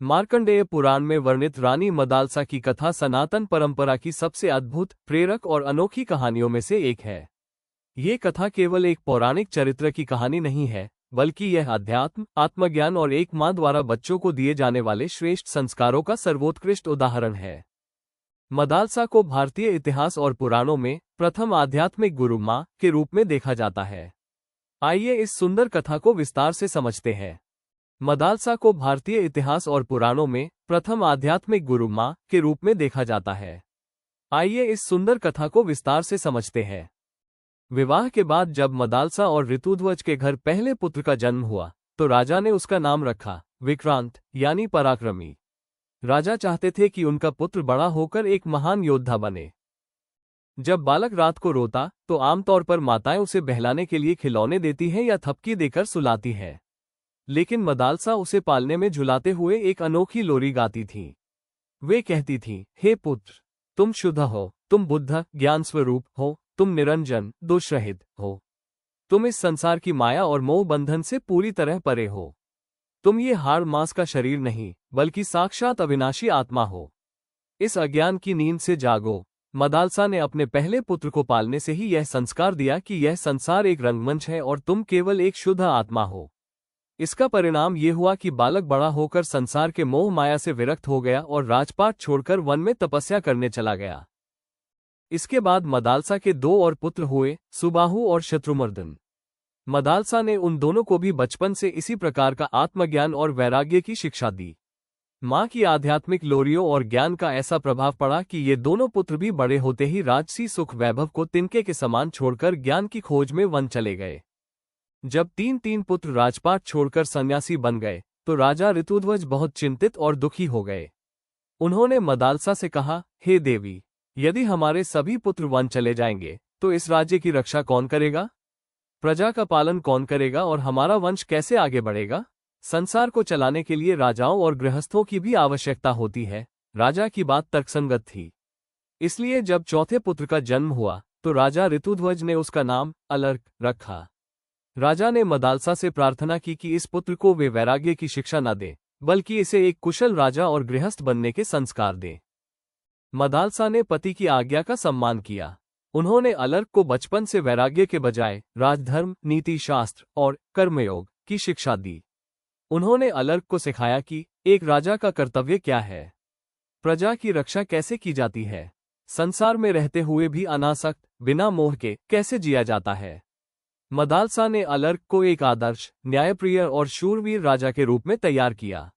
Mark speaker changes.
Speaker 1: मार्कंडेय पुराण में वर्णित रानी मदालसा की कथा सनातन परंपरा की सबसे अद्भुत, प्रेरक और अनोखी कहानियों में से एक है। ये कथा केवल एक पौराणिक चरित्र की कहानी नहीं है, बल्कि यह अध्यात्म, आत्मज्ञान और एक माँ द्वारा बच्चों को दिए जाने वाले श्रेष्ठ संस्कारों का सर्वोत्कृष्ट उदाहरण है। मदालसा को भारतीय इतिहास और पुराणों में प्रथम आध्यात्मिक गुरु माँ के रूप में देखा जाता है। आइए इस सुंदर कथा को विस्तार से समझते हैं। मदालसा को भारतीय इतिहास और पुराणों में प्रथम आध्यात्मिक गुरु माँ के रूप में देखा जाता है। आइए इस सुंदर कथा को विस्तार से समझते हैं। विवाह के बाद जब मदालसा और ऋतुध्वज के घर पहले पुत्र का जन्म हुआ, तो राजा ने उसका नाम रखा विक्रांत, यानी पराक्रमी। राजा चाहते थे कि उनका पुत्र बड़ा होकर एक महान योद्धा बने। जब बालक रात को रोता, तो आमतौर पर माताएं उसे बहलाने के लिए खिलौने देती हैं या थपकी देकर सुलाती हैं। लेकिन मदालसा उसे पालने में झुलाते हुए एक अनोखी लोरी गाती थीं। वे कहती थीं, हे पुत्र, तुम शुद्ध हो, तुम बुद्ध, ज्ञान स्वरूप हो, तुम निरंजन, दोषरहित हो। तुम इस संसार की माया और मोह बंधन से पूरी तरह परे हो। तुम ये हाड़ मांस का शरीर नहीं, बल्कि साक्षात अविनाशी आत्मा हो। इस अज्ञान की नींद से जागो। मदालसा ने अपने पहले पुत्र को पालने से ही यह संस्कार दिया कि यह संसार एक रंगमंच है और तुम केवल एक शुद्ध आत्मा हो। इसका परिणाम ये हुआ कि बालक बड़ा होकर संसार के मोह माया से विरक्त हो गया और राजपाट छोड़कर वन में तपस्या करने चला गया। इसके बाद मदालसा के दो और पुत्र हुए, सुबाहु और शत्रुमर्दन। मदालसा ने उन दोनों को भी बचपन से इसी प्रकार का आत्मज्ञान और वैराग्य की शिक्षा दी। माँ की आध्यात्मिक लोरियों और ज्ञान का ऐसा प्रभाव पड़ा कि ये दोनों पुत्र भी बड़े होते ही राजसी सुख वैभव को तिनके के समान छोड़कर ज्ञान की खोज में वन चले गए। जब तीन पुत्र राजपाट छोड़कर सन्यासी बन गए, तो राजा ऋतुध्वज बहुत चिंतित और दुखी हो गए। उन्होंने मदालसा से कहा, हे देवी, यदि हमारे सभी पुत्र वन चले जाएंगे, तो इस राज्य की रक्षा कौन करेगा? प्रजा का पालन कौन करेगा और हमारा वंश कैसे आगे बढ़ेगा? संसार को चलाने के लिए राजाओं और गृहस्थों की भी आवश्यकता होती है। राजा की बात तर्कसंगत थी। इसलिए जब चौथे पुत्र का जन्म हुआ, तो राजा ऋतुध्वज ने उसका नाम अलर्क रखा। राजा ने मदालसा से प्रार्थना की कि इस पुत्र को वे वैराग्य की शिक्षा न दें, बल्कि इसे एक कुशल राजा और गृहस्थ बनने के संस्कार दें। मदालसा ने पति की आज्ञा का सम्मान किया। उन्होंने अलर्क को बचपन से वैराग्य के बजाय राजधर्म, नीति शास्त्र और कर्मयोग की शिक्षा दी। उन्होंने अलर्क को सिखाया कि एक राजा का कर्तव्य क्या है, प्रजा की रक्षा कैसे की जाती है, संसार में रहते हुए भी अनासक्त, बिना मोह के कैसे जिया जाता है। मदालसा ने अलर्क को एक आदर्श, न्यायप्रिय और शूरवीर राजा के रूप में तैयार किया।